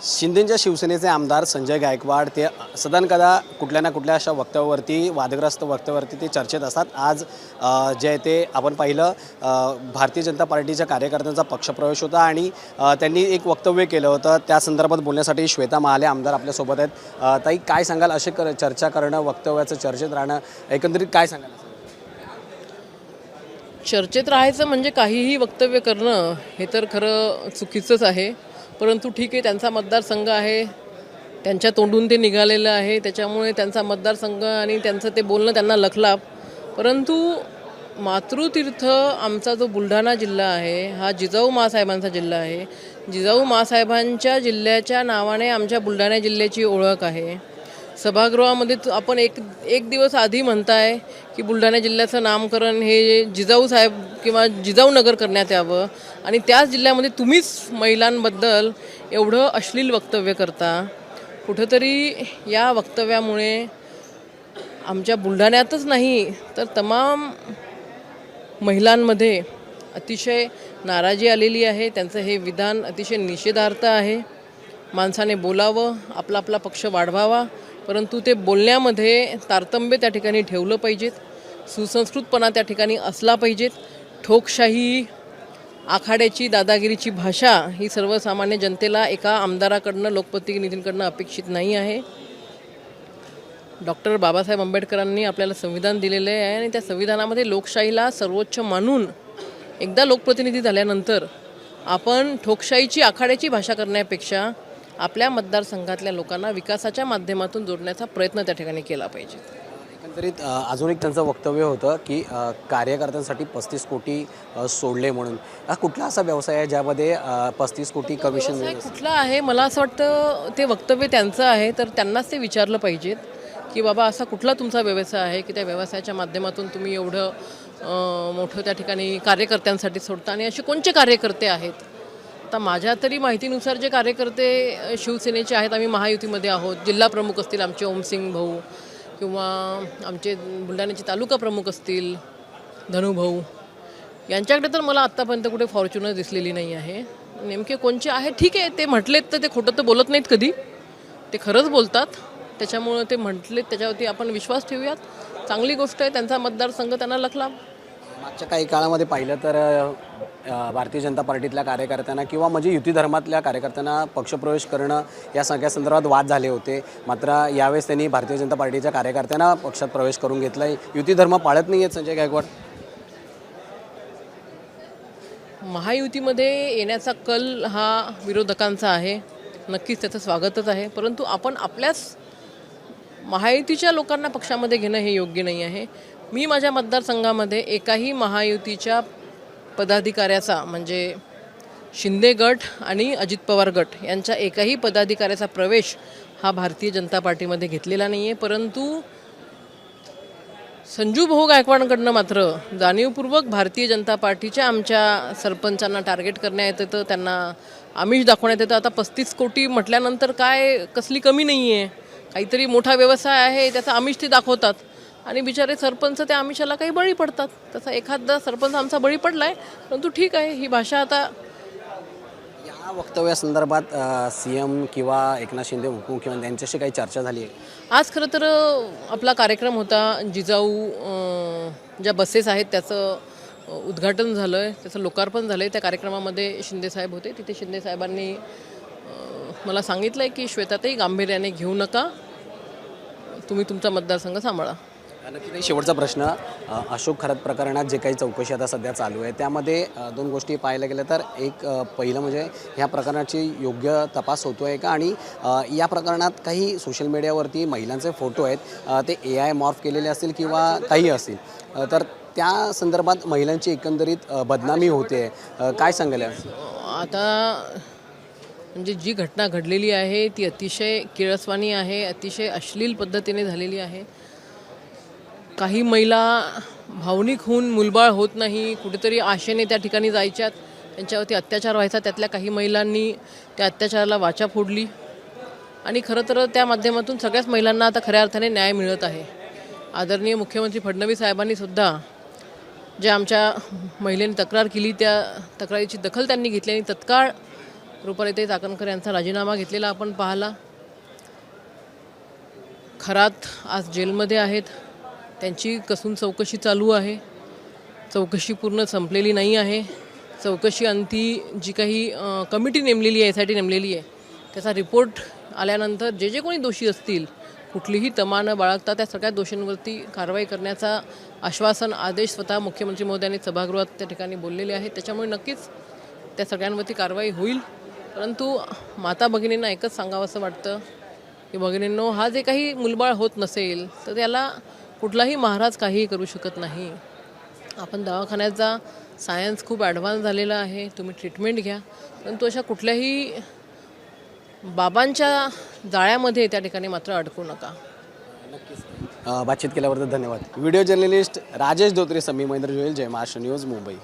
शिंदेच्या शिवसेनेचे आमदार संजय गायकवाड ते सदनकदा कुठल्या ना कुठल्या अशा वक्तव्यावरती वादग्रस्त वक्तव्यावरती ते चर्चेत असतात। आज जे आहे ते आपण पाहिलं भारतीय जनता पार्टीच्या कार्यकर्त्यांचा पक्षप्रवेश होता आणि त्यांनी एक वक्तव्य केलं होतं। त्या संदर्भात बोलण्यासाठी श्वेता महाले आमदार आपल्यासोबत आहेत। ताई काय सांगाल, असे चर्चा करणं, वक्तव्याचं चर्चेत राहणं, एकंदरीत काय सांगाल? चर्चेत राहायचं म्हणजे काहीही वक्तव्य करणं हे तर खरं चुकीचंच आहे। परंतु ठीक आहे, त्यांचा मतदारसंघ आहे, त्यांच्या तोंडून ते निघालेलं आहे, त्याच्यामुळे त्यांचा मतदारसंघ आणि त्यांचं ते बोलणं त्यांना लखलाप। परंतु मातृतीर्थ आमचा जो बुलढाणा जिल्हा आहे हा जिजाऊ माँसाहेबांचा जिल्हा आहे। जिजाऊ माँसाहेबांच्या जिल्ह्याच्या नावाने आमच्या बुलढाणा जिल्ह्याची ओळख आहे। सभागृहामध्ये आपण एक दिवस आधी म्हणताय की बुलढाणा जिल्ह्याचं नामकरण हे जिजाऊ साहेब किंवा जिजाऊ नगर करण्यात यावं आणि त्याच जिल्ह्यामध्ये तुम्हीच महिलांबद्दल एवढं अश्लील वक्तव्य करता। कुठंतरी या वक्तव्यामुळे आमच्या बुलढाण्यातच नाही तर तमाम महिलांमध्ये अतिशय नाराजी आलेली आहे। त्यांचं हे विधान अतिशय निषेधार्थ आहे। माणसाने बोलावं, आपला आपला पक्ष वाढवावा, परंतु ते बोलण्यामध्ये तारतम्य त्या ठिकाणी ठेवलं पाहिजेत, सुसंस्कृतपणा त्या ठिकाणी असला पाहिजेत। ठोकशाही, आखाड्याची, दादागिरीची भाषा ही सर्वसामान्य जनतेला एका आमदाराकडनं, लोकप्रतिनिधींकडनं अपेक्षित नाही आहे। डॉक्टर बाबासाहेब आंबेडकरांनी आपल्याला संविधान दिलेलं आहे आणि त्या संविधानामध्ये लोकशाहीला सर्वोच्च मानून एकदा लोकप्रतिनिधी झाल्यानंतर आपण ठोकशाहीची, आखाड्याची भाषा करण्यापेक्षा आपल्या मतदारसंघातल्या लोकांना विकासाच्या माध्यमातून जोडण्याचा प्रयत्न त्या ठिकाणी केला पाहिजे। एकंदरीत अजून एक त्यांचं वक्तव्य होतं की कार्यकर्त्यांसाठी 35 कोटी सोडले म्हणून। हा कुठला असा व्यवसाय आहे ज्यामध्ये 35 कोटी कमिशन मिळेल? कुठला आहे? मला असं वाटतं ते वक्तव्य त्यांचं आहे, तर त्यांनाच ते विचारलं पाहिजेत की बाबा असा कुठला तुमचा व्यवसाय आहे की त्या व्यवसायाच्या माध्यमातून तुम्ही एवढं मोठं त्या ठिकाणी कार्यकर्त्यांसाठी सोडता आणि असे कोणते कार्यकर्ते आहेत? आता माझ्या तरी माहितीनुसार जे कार्यकर्ते शिवसेनेचे आहेत, आम्ही महायुतीमध्ये आहोत, जिल्हा प्रमुख असतील आमचे ओमसिंग भाऊ किंवा आमचे बुलढाण्याचे तालुका प्रमुख असतील धनुभाऊ, यांच्याकडे तर मला आत्तापर्यंत कुठे फॉर्च्युनर दिसलेली नाही आहे। नेमके कोणचे आहे? ठीक आहे, ते म्हटलेत तर ते खोटं तर बोलत नाहीत कधी, ते खरंच बोलतात, त्याच्यामुळे ते म्हटलेत त्याच्यावरती आपण विश्वास ठेवूयात। चांगली गोष्ट आहे, त्यांचा मतदारसंघ त्यांना लखला। मागच्या काही काळामध्ये पाहिलं तर भारतीय जनता पार्टीतल्या कार्यकर्त्यांना किंवा म्हणजे युती धर्मातल्या कार्यकर्त्यांना पक्षप्रवेश करणं या सगळ्या संदर्भात वाद झाले होते। मात्र यावेळेस त्यांनी भारतीय जनता पार्टीच्या कार्यकर्त्यांना पक्षात प्रवेश करून घेतला आहे। युती धर्म पाळत नाही आहेत संजय गायकवाड? महायुतीमध्ये येण्याचा कल हा विरोधकांचा आहे, नक्कीच त्याचं स्वागतच आहे, परंतु आपण आपल्याच महायुतीच्या लोकांना पक्षामध्ये घेणं हे योग्य नाही आहे। मी माझ्या मतदारसंघामध्ये एकाही महायुतीच्या पदाधिकाऱ्याचा, म्हणजे शिंदे गट आणि अजित पवार गट यांच्या एकाही पदाधिकाऱ्याचा प्रवेश हा भारतीय जनता पार्टीमध्ये घेतलेला नाही आहे। परंतु संजू भाऊ गायकवाडांकडनं मात्र जाणीवपूर्वक भारतीय जनता पार्टीच्या आमच्या सरपंचांना टार्गेट करण्यात येतं, त्यांना आमिष दाखवण्यात येतं। आता 35 कोटी म्हटल्यानंतर काय कसली कमी नाही आहे, काहीतरी मोठा व्यवसाय आहे त्याचा आमिष ते दाखवतात आणि बिचारे सरपंच त्या आमिषाला काही बळी पडतात। तसा एखादा सरपंच आमचा बळी पडलाय, परंतु ठीक आहे, ही भाषा आता या वक्तव्यासंदर्भात CM किंवा एकनाथ शिंदे उपमुख्यमंत्री यांच्याशी काही चर्चा झाली आहे? आज खरं तर आपला कार्यक्रम होता, जिजाऊ ज्या बसेस आहेत त्याचं उद्घाटन झालं आहे, त्याचं लोकार्पण झालं आहे। त्या कार्यक्रमामध्ये शिंदेसाहेब होते, तिथे शिंदेसाहेबांनी मला सांगितलं आहे की श्वेताताई गांभीर्याने घेऊ नका, तुम्ही तुमचा मतदारसंघ सांभाळा। नक्की शेवटचा प्रश्न, अशोक खरात प्रकरणात जे काही चौकशी आता सध्या चालू आहे त्यामध्ये 2 गोष्टी पाहायला गेल्या तर एक पहिलं म्हणजे ह्या प्रकरणाची योग्य तपास होतो आहे का, आणि या प्रकरणात काही सोशल मीडियावरती महिलांचे फोटो आहेत ते AI मॉर्फ केलेले असतील किंवा काही असतील, तर त्या संदर्भात महिलांची एकंदरीत बदनामी होते, काय सांगाल? आता म्हणजे जी घटना घडलेली आहे ती अतिशय किळसवाणी आहे, अतिशय अश्लील पद्धतीने झालेली आहे। काही महिला भावनिक होऊन मुलबाळ होत नाही, कुठेतरी आशेने त्या ठिकाणी जायच्यात, त्यांच्यावरती अत्याचार व्हायचा, त्यातल्या काही महिलांनी त्या अत्याचाराला वाचा फोडली आणि खरं तर त्या माध्यमातून सगळ्याच महिलांना आता खऱ्या अर्थाने न्याय मिळत आहे। आदरणीय मुख्यमंत्री फडणवीस साहेबांनी सुद्धा ज्या आमच्या महिलेने तक्रार केली त्या तक्रारीची दखल त्यांनी घेतली आणि तत्काळ रुपालीताई चाकणकर यांचा राजीनामा घेतलेला आपण पाहिला. खरात आज जेलमध्ये आहेत. त्यांची कसून चौकशी चालू आहे. चौकशी पूर्ण संपलेली नाही आहे. चौकशी अंती जी काही कमिटी नेमलेली आहे, SIT नेमलेली आहे, त्याचा रिपोर्ट आल्यानंतर जे जे कोणी दोषी असतील, कुठलीही तमा न बाळगता त्या सगळ्या दोषींवरती कारवाई करण्याचा आश्वासन, आदेश स्वतः मुख्यमंत्री महोदयांनी सभागृहात त्या ठिकाणी बोललेले आहेत. त्याच्यामुळे नक्कीच त्या सगळ्यांवरती कारवाई होईल. परंतु माता भगिनींना एकच सांगावंसं वाटतं की भगिनींनो, हा जे काही मुलबाळ होत नसेल तर त्याला कुठलाही महाराज काहीही करू शकत नाही. आपण दवाखान्याचा सायन्स खूप ॲडव्हान्स झालेला आहे, तुम्ही ट्रीटमेंट घ्या, परंतु अशा कुठल्याही बाबांच्या जाळ्यामध्ये त्या ठिकाणी मात्र अडकू नका. बातचीत केल्याबद्दल धन्यवाद. व्हिडिओ जर्नलिस्ट राजेश धोत्रे, समी महेंद्र जोयल, जय महाराष्ट्र न्यूज, मुंबई.